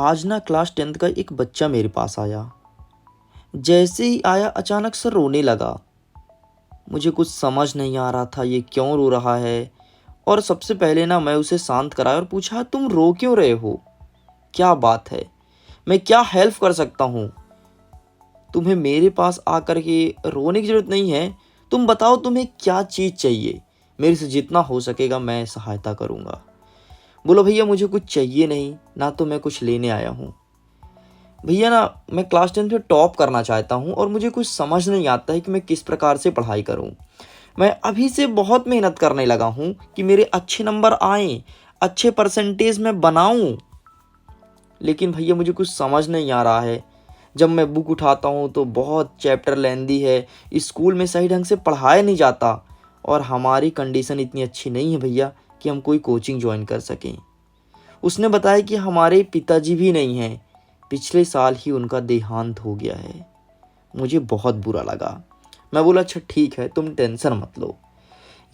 आज ना class 10th का एक बच्चा मेरे पास आया। जैसे ही आया अचानक से रोने लगा। मुझे कुछ समझ नहीं आ रहा था ये क्यों रो रहा है। और सबसे पहले ना मैं उसे शांत कराया और पूछा, तुम रो क्यों रहे हो? क्या बात है? मैं क्या हेल्प कर सकता हूँ? तुम्हें मेरे पास आकर के रोने की ज़रूरत नहीं है। तुम बताओ तुम्हें क्या चीज़ चाहिए? मेरे से जितना हो सकेगा मैं सहायता करूँगा। बोलो, भैया मुझे कुछ चाहिए नहीं, ना तो मैं कुछ लेने आया हूँ। भैया ना मैं क्लास 10th में टॉप करना चाहता हूँ और मुझे कुछ समझ नहीं आता है कि मैं किस प्रकार से पढ़ाई करूँ। मैं अभी से बहुत मेहनत करने लगा हूँ कि मेरे अच्छे नंबर आएँ, अच्छे परसेंटेज में बनाऊँ। लेकिन भैया मुझे कुछ समझ नहीं आ रहा है। जब मैं बुक उठाता हूँ तो बहुत चैप्टर लेंदी है, स्कूल में सही ढंग से पढ़ाया नहीं जाता और हमारी कंडीशन इतनी अच्छी नहीं है भैया कि हम कोई कोचिंग ज्वाइन कर सकें। उसने बताया कि हमारे पिताजी भी नहीं हैं, पिछले साल ही उनका देहांत हो गया है। मुझे बहुत बुरा लगा। मैं बोला, अच्छा ठीक है, तुम टेंशन मत लो।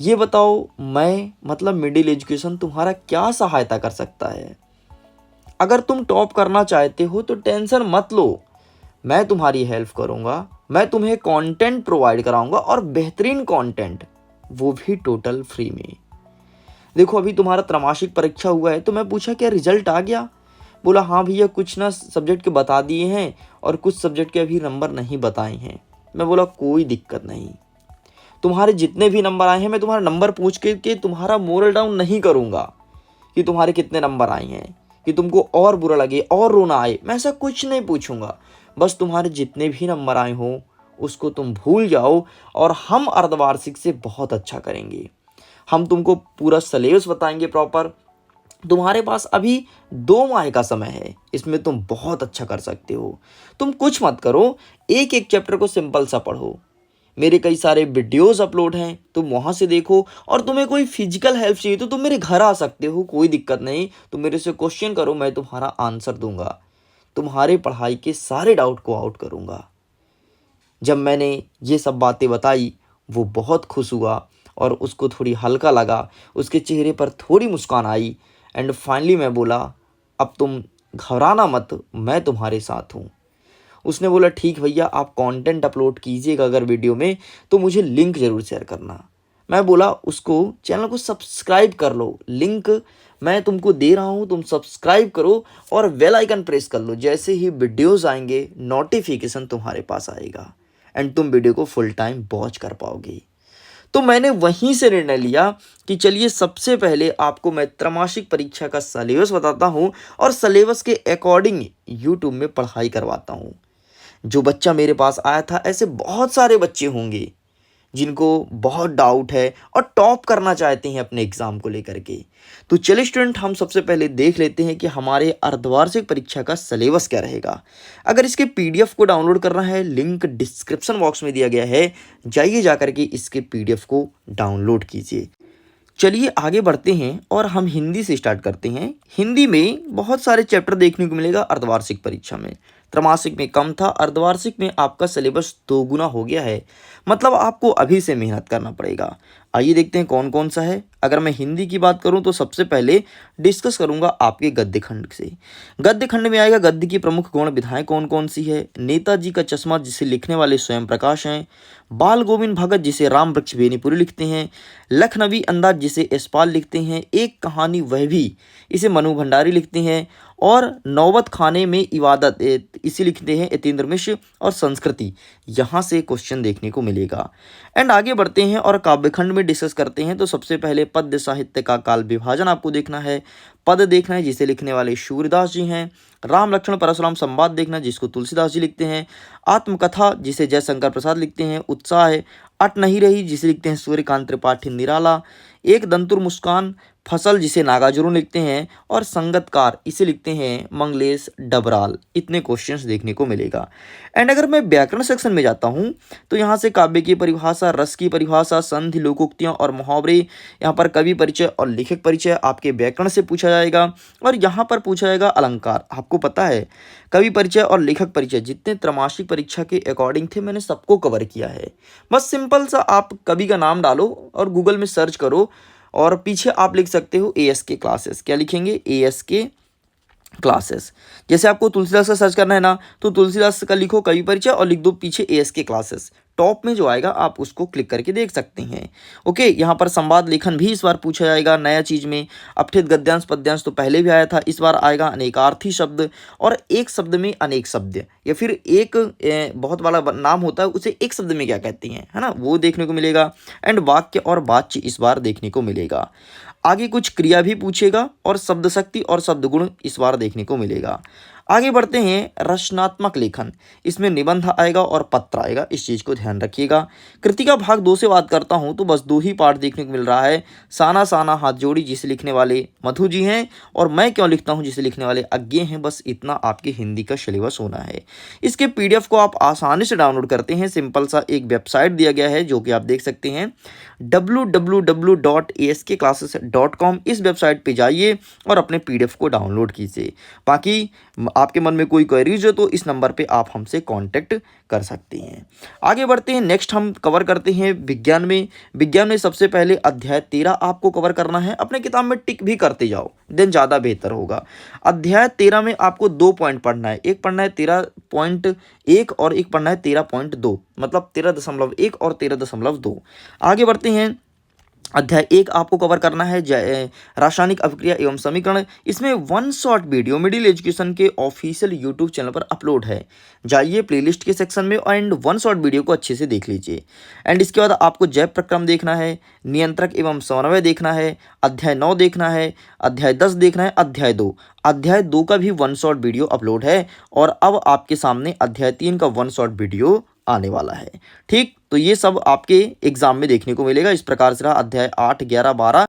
ये बताओ मैं मतलब मिडिल एजुकेशन तुम्हारा क्या सहायता कर सकता है? अगर तुम टॉप करना चाहते हो तो टेंशन मत लो, मैं तुम्हारी हेल्प करूँगा। मैं तुम्हें कंटेंट प्रोवाइड कराऊँगा और बेहतरीन कंटेंट, वो भी टोटल फ्री में। देखो अभी तुम्हारा त्रैमासिक परीक्षा हुआ है तो मैं पूछा क्या रिजल्ट आ गया? बोला, हाँ भैया कुछ ना सब्जेक्ट के बता दिए हैं और कुछ सब्जेक्ट के अभी नंबर नहीं बताए हैं। मैं बोला कोई दिक्कत नहीं, तुम्हारे जितने भी नंबर आए हैं मैं तुम्हारा नंबर पूछ के तुम्हारा मोरल डाउन नहीं करूँगा कि तुम्हारे कितने नंबर आए हैं, कि तुमको और बुरा लगे और रोना आए। मैं ऐसा कुछ नहीं पूछूंगा। बस तुम्हारे जितने भी नंबर आए हों उसको तुम भूल जाओ और हम अर्धवार्षिक से बहुत अच्छा करेंगे। हम तुमको पूरा सिलेबस बताएंगे प्रॉपर। तुम्हारे पास अभी 2 माह का समय है, इसमें तुम बहुत अच्छा कर सकते हो। तुम कुछ मत करो, एक एक चैप्टर को सिंपल सा पढ़ो। मेरे कई सारे वीडियोस अपलोड हैं, तुम वहाँ से देखो। और तुम्हें कोई फिजिकल हेल्प चाहिए तो तुम मेरे घर आ सकते हो, कोई दिक्कत नहीं। तुम मेरे से क्वेश्चन करो, मैं तुम्हारा आंसर दूंगा, तुम्हारे पढ़ाई के सारे डाउट को आउट करूंगा। जब मैंने ये सब बातें बताई वो बहुत खुश हुआ और उसको थोड़ी हल्का लगा, उसके चेहरे पर थोड़ी मुस्कान आई। एंड फाइनली मैं बोला, अब तुम घबराना मत, मैं तुम्हारे साथ हूँ। उसने बोला, ठीक भैया आप कंटेंट अपलोड कीजिएगा अगर वीडियो में तो मुझे लिंक ज़रूर शेयर करना। मैं बोला उसको चैनल को सब्सक्राइब कर लो, लिंक मैं तुमको दे रहा हूँ, तुम सब्सक्राइब करो और बेल आइकन प्रेस कर लो। जैसे ही वीडियोस आएंगे नोटिफिकेशन तुम्हारे पास आएगा एंड तुम वीडियो को फुल टाइम वॉच कर पाओगे। तो मैंने वहीं से निर्णय लिया कि चलिए सबसे पहले आपको मैं त्रैमासिक परीक्षा का सिलेबस बताता हूँ और सिलेबस के अकॉर्डिंग यूट्यूब में पढ़ाई करवाता हूँ। जो बच्चा मेरे पास आया था, ऐसे बहुत सारे बच्चे होंगे जिनको बहुत डाउट है और टॉप करना चाहते हैं अपने एग्जाम को लेकर के। तो चलिए स्टूडेंट, हम सबसे पहले देख लेते हैं कि हमारे अर्धवार्षिक परीक्षा का सिलेबस क्या रहेगा। अगर इसके पीडीएफ को डाउनलोड करना है, लिंक डिस्क्रिप्शन बॉक्स में दिया गया है, जाइए जाकर के इसके पीडीएफ को डाउनलोड कीजिए। चलिए आगे बढ़ते हैं और हम हिंदी से स्टार्ट करते हैं। हिंदी में बहुत सारे चैप्टर देखने को मिलेगा अर्धवार्षिक परीक्षा में। त्रैमासिक में कम था, अर्धवार्षिक में आपका सिलेबस 2 गुना हो गया है। मतलब आपको अभी से मेहनत करना पड़ेगा। आइए देखते हैं कौन कौन सा है। अगर मैं हिंदी की बात करूं तो सबसे पहले डिस्कस करूंगा आपके गद्य खंड से। गद्य खंड में आएगा गद्य की प्रमुख गौण विधाएं कौन कौन सी है। नेताजी का चश्मा जिसे लिखने वाले स्वयं प्रकाश हैं। बाल गोविंद भगत जिसे राम वृक्ष बेनीपुरी लिखते हैं। लखनवी अंदाज जिसे यशपाल लिखते हैं। एक कहानी वह भी, इसे मनु भंडारी लिखते हैं। और नौबत खाने में इबादत इसे लिखते हैं यतीन्द्र मिश्र। और संस्कृति, यहाँ से क्वेश्चन देखने को मिलेगा। एंड आगे बढ़ते हैं और काव्यखंड में डिस्कस करते हैं। तो सबसे पहले पद्य साहित्य का काल विभाजन आपको देखना है। पद देखना है जिसे लिखने वाले सूर्यदास जी हैं। राम लक्ष्मण परशुराम संवाद देखना जिसको तुलसीदास जी लिखते हैं। आत्मकथा जिसे जयशंकर प्रसाद लिखते हैं। उत्साह है अट नहीं रही जिसे लिखते हैं सूर्यकांत त्रिपाठी निराला। एक दंतुर मुस्कान फसल जिसे नागार्जुन लिखते हैं। और संगतकार इसे लिखते हैं मंगलेश डबराल। इतने क्वेश्चंस देखने को मिलेगा। एंड अगर मैं व्याकरण सेक्शन में जाता हूँ तो यहाँ से काव्य की परिभाषा, रस की परिभाषा, संधि, लोकोक्तियाँ और मुहावरे, यहाँ पर कवि परिचय और लेखक परिचय आपके व्याकरण से पूछा जाएगा। और यहाँ पर पूछा जाएगा अलंकार। आपको पता है कवि परिचय और लेखक परिचय जितने त्रैमासिक परीक्षा के अकॉर्डिंग थे मैंने सबको कवर किया है। बस सिंपल सा आप कवि का नाम डालो और गूगल में सर्च करो और पीछे आप लिख सकते हो ASK क्लासेस। क्या लिखेंगे? ASK classes. जैसे आपको तुलसीदास का सर्च करना है ना, तो तुलसीदास का लिखो कवि परिचय और लिख दो पीछे एएसके क्लासेस। टॉप में जो आएगा आप उसको क्लिक करके देख सकते हैं। ओके, यहाँ पर संवाद लेखन भी इस बार पूछा जाएगा नया चीज़ में। अपठित गद्यांश पद्यांश तो पहले भी आया था, इस बार आएगा अनेकार्थी शब्द और एक शब्द में अनेक शब्द, या फिर एक बहुत वाला नाम होता है उसे एक शब्द में क्या कहते हैं, है ना, वो देखने को मिलेगा। एंड वाक्य और वाच्य इस बार देखने को मिलेगा। आगे कुछ क्रिया भी पूछेगा और शब्द शक्ति और शब्द गुण इस बार देखने को मिलेगा। आगे बढ़ते हैं रचनात्मक लेखन, इसमें निबंध आएगा और पत्र आएगा, इस चीज़ को ध्यान रखिएगा। कृतिका भाग 2 से बात करता हूं तो बस 2 ही पार्ट देखने को मिल रहा है। साना साना हाथ जोड़ी जिसे लिखने वाले मधु जी हैं, और मैं क्यों लिखता हूं जिसे लिखने वाले अज्ञे हैं। बस इतना आपके हिंदी का सिलेबस होना है। इसके पीडीएफ को आप आसानी से डाउनलोड करते हैं। सिंपल सा एक वेबसाइट दिया गया है जो कि आप देख सकते हैं www.askclasses.com। इस वेबसाइट पे जाइए और अपने पीडीएफ को डाउनलोड कीजिए। बाकी आपके मन में कोई क्वेरीज हो तो इस नंबर पे आप हमसे कांटेक्ट कर सकते हैं। आगे बढ़ते हैं, नेक्स्ट हम कवर करते हैं विज्ञान में। विज्ञान में सबसे पहले अध्याय 13 आपको कवर करना है। अपने किताब में टिक भी करते जाओ, देन ज़्यादा बेहतर होगा। अध्याय 13 में आपको 2 पॉइंट पढ़ना है। एक पढ़ना है 13.1 और एक पढ़ना है 13.2, मतलब 13.1 और 13.2। आगे बढ़ते हैं, अध्याय 1 आपको कवर करना है रासायनिक अभिक्रिया एवं समीकरण। इसमें 1 शॉर्ट वीडियो मिडिल एजुकेशन के ऑफिशियल यूट्यूब चैनल पर अपलोड है, जाइए प्लेलिस्ट के सेक्शन में एंड 1 शॉर्ट वीडियो को अच्छे से देख लीजिए। एंड इसके बाद आपको जैव प्रक्रम देखना है, नियंत्रक एवं समन्वय देखना है, अध्याय 9 देखना है, अध्याय 10 देखना है, अध्याय 2 का भी 1 शॉर्ट वीडियो अपलोड है। और अब आपके सामने अध्याय 3 का 1 शॉर्ट वीडियो आने वाला है। ठीक, तो ये सब आपके एग्जाम में देखने को मिलेगा। इस प्रकार से रहा अध्याय 8, 11, 12।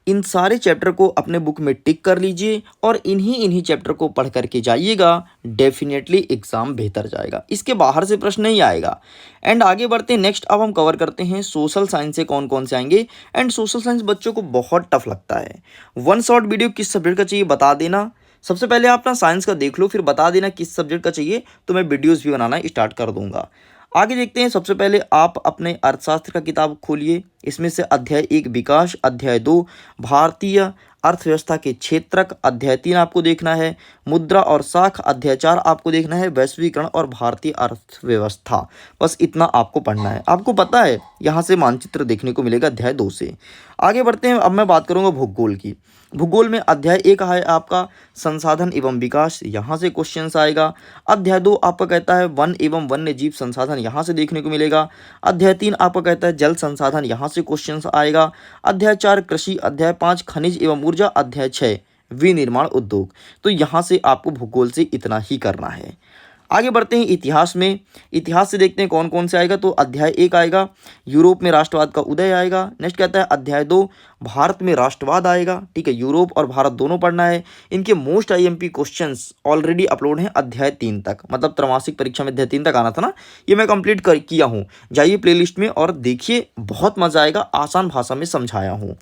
इन सारे चैप्टर को अपने बुक में टिक कर लीजिए और इन्हीं चैप्टर को पढ़ करके जाइएगा, डेफिनेटली एग्जाम बेहतर जाएगा। इसके बाहर से प्रश्न नहीं आएगा। एंड आगे बढ़ते हैं, नेक्स्ट अब हम कवर करते हैं सोशल साइंस से कौन कौन से आएंगे। एंड सोशल साइंस बच्चों को बहुत टफ लगता है। 1 शॉर्ट वीडियो किस सब्जेक्ट का चाहिए बता देना। सबसे पहले आप ना साइंस का देख लो, फिर बता देना किस सब्जेक्ट का चाहिए, तो मैं वीडियोस भी बनाना स्टार्ट कर दूंगा। आगे देखते हैं, सबसे पहले आप अपने अर्थशास्त्र का किताब खोलिए। इसमें से अध्याय 1 विकास, अध्याय 2 भारतीय अर्थव्यवस्था के क्षेत्रक, अध्याय 3 आपको देखना है मुद्रा और साख, अध्याय 4 आपको देखना है वैश्वीकरण और भारतीय अर्थव्यवस्था। बस इतना आपको पढ़ना है। आपको पता है यहाँ से मानचित्र देखने को मिलेगा अध्याय 2 से। आगे बढ़ते हैं, अब मैं बात करूँगा भूगोल की। भूगोल में अध्याय 1 है आपका संसाधन एवं विकास, यहाँ से क्वेश्चंस आएगा। अध्याय 2 आपका कहता है वन एवं वन्य जीव संसाधन, यहाँ से देखने को मिलेगा। अध्याय 3 आपका कहता है जल संसाधन, यहाँ से क्वेश्चंस आएगा। अध्याय 4 कृषि, अध्याय 5 खनिज एवं ऊर्जा, अध्याय 6 विनिर्माण उद्योग। तो यहाँ से आपको भूगोल से इतना ही करना है। आगे बढ़ते हैं इतिहास में। इतिहास से देखते हैं कौन कौन से आएगा। तो अध्याय 1 आएगा यूरोप में राष्ट्रवाद का उदय आएगा। नेक्स्ट कहता है अध्याय 2 भारत में राष्ट्रवाद आएगा। ठीक है, यूरोप और भारत दोनों पढ़ना है। इनके most IMP questions already upload हैं अध्याय 3 तक, मतलब त्रैमासिक परीक्षा में अध्याय 3 तक आना था ना, ये मैं कंप्लीट किया हूँ। जाइए प्लेलिस्ट में और देखिए, बहुत मजा आएगा, आसान भाषा में समझाया हूँ।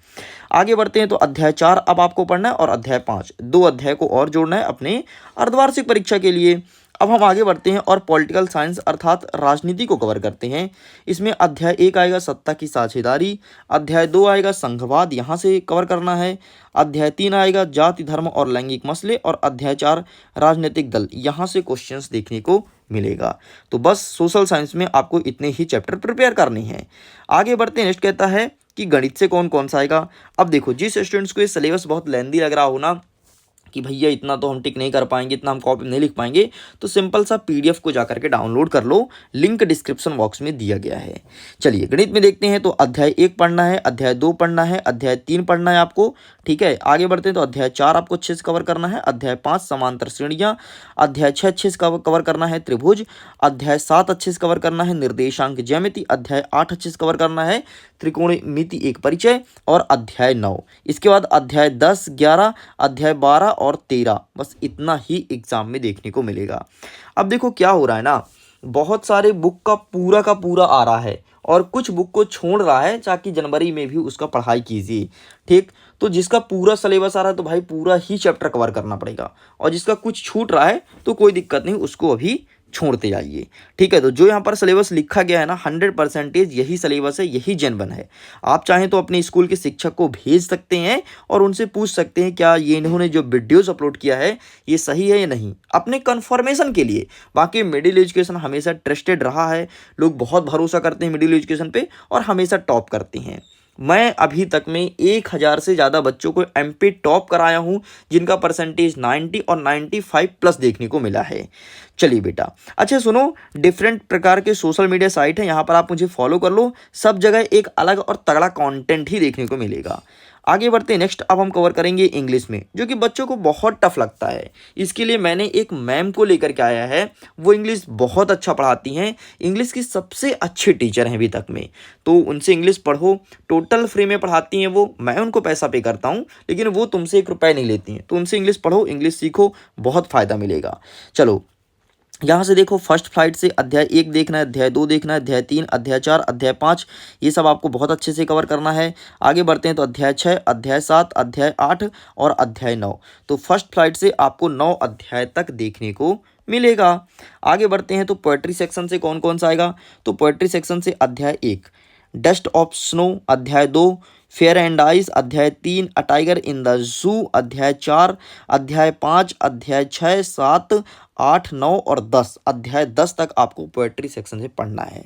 आगे बढ़ते हैं, तो अध्याय 4 अब आपको पढ़ना है और अध्याय 5, 2 अध्याय को और जोड़ना है अपने अर्धवार्षिक परीक्षा के लिए। अब हम आगे बढ़ते हैं और पॉलिटिकल साइंस अर्थात राजनीति को कवर करते हैं। इसमें अध्याय 1 आएगा सत्ता की साझेदारी, अध्याय 2 आएगा संघवाद, यहाँ से कवर करना है। अध्याय 3 आएगा जाति धर्म और लैंगिक मसले, और अध्याय 4 राजनीतिक दल, यहाँ से क्वेश्चंस देखने को मिलेगा। तो बस सोशल साइंस में आपको इतने ही चैप्टर प्रिपेयर करने हैं। आगे बढ़ते हैं, नेक्स्ट कहता है कि गणित से कौन कौन सा आएगा। अब देखो, जिस स्टूडेंट्स को ये सिलेबस बहुत लेंदी लग रहा हो ना कि भैया इतना तो हम टिक नहीं कर पाएंगे, इतना हम कॉपी में नहीं लिख पाएंगे, तो सिंपल सा पीडीएफ को जा करके डाउनलोड कर लो, लिंक डिस्क्रिप्शन बॉक्स में दिया गया है। चलिए गणित में देखते हैं, तो अध्याय 1 पढ़ना है, अध्याय 2 पढ़ना है, अध्याय 3 पढ़ना है आपको। ठीक है, आगे बढ़ते हैं, तो अध्याय 4 आपको अच्छे से कवर करना है, अध्याय 5 समांतर श्रेणियाँ, अध्याय 6 अच्छे से कवर करना है त्रिभुज, अध्याय 7 अच्छे से कवर करना है निर्देशांक ज्यामिति, अध्याय 8 अच्छे से कवर करना है त्रिकोणमिति एक परिचय, और अध्याय 9। इसके बाद अध्याय 10, 11, अध्याय 12 और 13, बस इतना ही एग्जाम में देखने को मिलेगा। अब देखो क्या हो रहा है ना, बहुत सारे बुक का पूरा आ रहा है और कुछ बुक को छोड़ रहा है ताकि जनवरी में भी उसका पढ़ाई कीजिए। ठीक, तो जिसका पूरा सिलेबस आ रहा है तो भाई पूरा ही चैप्टर कवर करना पड़ेगा, और जिसका कुछ छूट रहा है तो कोई दिक्कत नहीं, उसको अभी छोड़ते जाइए। ठीक है, तो जो यहाँ पर सिलेबस लिखा गया है ना 100% यही सिलेबस है, यही जेन्युइन है। आप चाहें तो अपने स्कूल के शिक्षक को भेज सकते हैं और उनसे पूछ सकते हैं क्या ये इन्होंने जो वीडियोस अपलोड किया है ये सही है या नहीं, अपने कंफर्मेशन के लिए। बाकी मिडिल एजुकेशन हमेशा ट्रस्टेड रहा है, लोग बहुत भरोसा करते हैं मिडिल एजुकेशन पे और हमेशा टॉप करते हैं। मैं अभी तक में 1000 से ज़्यादा बच्चों को एमपी टॉप कराया हूँ, जिनका परसेंटेज 90 और 95 प्लस देखने को मिला है। चलिए बेटा, अच्छा सुनो, डिफरेंट प्रकार के सोशल मीडिया साइट हैं, यहाँ पर आप मुझे फॉलो कर लो, सब जगह एक अलग और तगड़ा कंटेंट ही देखने को मिलेगा। आगे बढ़ते हैं नेक्स्ट, अब हम कवर करेंगे इंग्लिश में, जो कि बच्चों को बहुत टफ लगता है। इसके लिए मैंने एक मैम को लेकर के आया है, वो इंग्लिश बहुत अच्छा पढ़ाती हैं, इंग्लिश की सबसे अच्छे टीचर हैं अभी तक में। तो उनसे इंग्लिश पढ़ो, टोटल फ्री में पढ़ाती हैं वो, मैं उनको पैसा पे करता हूँ, लेकिन वो तुमसे 1 रुपया नहीं लेती हैं। तो उनसे इंग्लिश पढ़ो, इंग्लिश सीखो, बहुत फ़ायदा मिलेगा। चलो यहाँ से देखो, फर्स्ट फ्लाइट से अध्याय 1 देखना है, अध्याय 2 देखना है, अध्याय 3, अध्याय 4, अध्याय 5, ये सब आपको बहुत अच्छे से कवर करना है। आगे बढ़ते हैं तो अध्याय 6, अध्याय 7, अध्याय 8 और अध्याय 9। तो फर्स्ट फ्लाइट से आपको 9 अध्याय तक देखने को मिलेगा। आगे बढ़ते हैं तो पोएट्री सेक्शन से कौन कौन सा आएगा, तो पोएट्री सेक्शन से अध्याय 1 डस्ट ऑफ स्नो, अध्याय 2 फेयर एंड आइस, अध्याय 3 a tiger in the zoo, अध्याय 4, अध्याय 5, अध्याय 6, 7, 8, 9 और 10, अध्याय 10 तक आपको पोएट्री सेक्शन से पढ़ना है।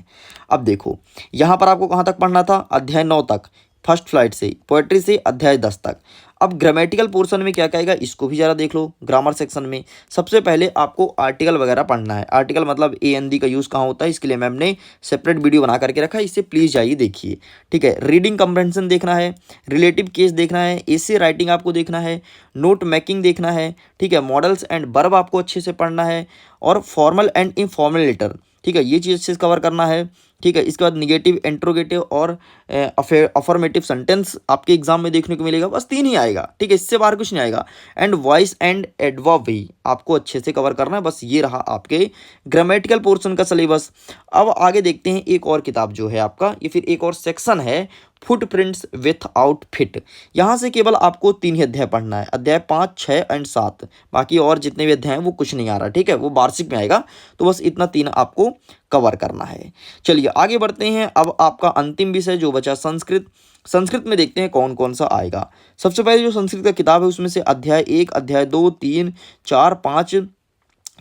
अब देखो यहाँ पर आपको कहाँ तक पढ़ना था, अध्याय 9 तक फर्स्ट फ्लाइट से, पोएट्री से अध्याय 10 तक। अब ग्रामेटिकल पोर्शन में क्या कहेगा इसको भी ज़रा देख लो। ग्रामर सेक्शन में सबसे पहले आपको आर्टिकल वगैरह पढ़ना है। आर्टिकल मतलब ए एन दी का यूज़ कहाँ होता है, इसके लिए मैम ने सेपरेट वीडियो बना करके रखा है, इससे प्लीज़ जाइए देखिए। ठीक है, रीडिंग कम्प्रहेंशन देखना है, रिलेटिव केस देखना है, एसे राइटिंग आपको देखना है, नोट मेकिंग देखना है। ठीक है, मॉडल्स एंड वर्ब आपको अच्छे से पढ़ना है और फॉर्मल एंड इनफॉर्मल लेटर, ठीक है, ये चीज़ अच्छे से कवर करना है। ठीक है, इसके बाद निगेटिव, इंट्रोगेटिव और अफर्मेटिव सेंटेंस आपके एग्जाम में देखने को मिलेगा। बस 3 ही आएगा, ठीक है, इससे बाहर कुछ नहीं आएगा। एंड वॉइस एंड एडवर्ब भी आपको अच्छे से कवर करना है। बस ये रहा आपके ग्रामेटिकल पोर्शन का सिलेबस। अब आगे देखते हैं एक और किताब जो है आपका, ये फिर एक और सेक्शन है, फुटप्रिंट्स विथ आउटफिट। यहाँ से केवल आपको 3 ही अध्याय पढ़ना है, अध्याय 5, 6 एंड 7। बाकी और जितने भी अध्याय हैं वो कुछ नहीं आ रहा, ठीक है, वो वार्षिक में आएगा। तो बस इतना 3 आपको कवर करना है। चलिए आगे बढ़ते हैं। अब आपका अंतिम विषय जो बचा संस्कृत। संस्कृत में देखते हैं कौन कौन सा आएगा। सबसे पहले जो संस्कृत का किताब है उसमें से अध्याय 1, अध्याय 2, 3, 4, 5,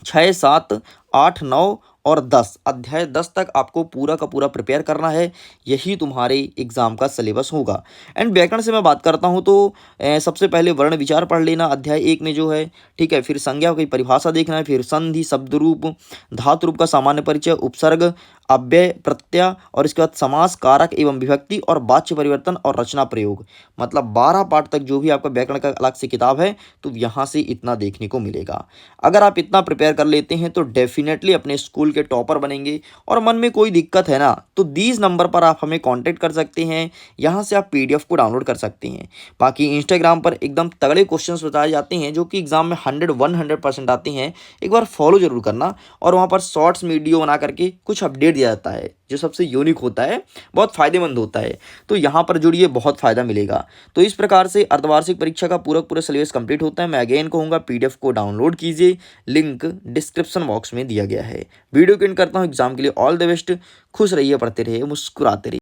6, 7, 8, 9 और 10, अध्याय 10 तक आपको पूरा का पूरा प्रिपेयर करना है। यही तुम्हारे एग्जाम का सिलेबस होगा। एंड व्याकरण से मैं बात करता हूँ तो सबसे पहले वर्ण विचार पढ़ लेना अध्याय 1 में जो है, ठीक है। फिर संज्ञा की परिभाषा देखना है, फिर संधि, शब्द रूप, धातु रूप का सामान्य परिचय, उपसर्ग, अव्यय, प्रत्यय और इसके बाद समास, कारक एवं विभक्ति और वाच्य परिवर्तन और रचना प्रयोग। मतलब 12 पार्ट तक जो भी आपका व्याकरण का अलग से किताब है, तो यहाँ से इतना देखने को मिलेगा। अगर आप इतना प्रिपेयर कर लेते हैं तो डेफिनेटली अपने स्कूल के टॉपर बनेंगे। और मन में कोई दिक्कत है ना, तो 20 नंबर पर आप हमें कांटेक्ट कर सकते हैं, यहाँ से आप पीडीएफ को डाउनलोड कर सकते हैं। बाकी इंस्टाग्राम पर एकदम तगड़े क्वेश्चंस बताए जाते हैं जो कि एग्जाम में 100% आते हैं। एक बार फॉलो जरूर करना। और वहाँ पर शॉर्ट्स वीडियो बना करके कुछ अपडेट दिया जाता है जो सबसे यूनिक होता है, बहुत फायदेमंद होता है। तो यहाँ पर जुड़िए, बहुत फायदा मिलेगा। तो इस प्रकार से अर्धवार्षिक परीक्षा का पूरा सिलेबस कंप्लीट होता है। मैं अगेन कहूँगा पीडीएफ को डाउनलोड कीजिए, लिंक डिस्क्रिप्शन बॉक्स में दिया गया है। वीडियो को एंड करता हूँ। एग्जाम के लिए ऑल द बेस्ट। खुश रहिए, पढ़ते रहिए, मुस्कुराते रहिए।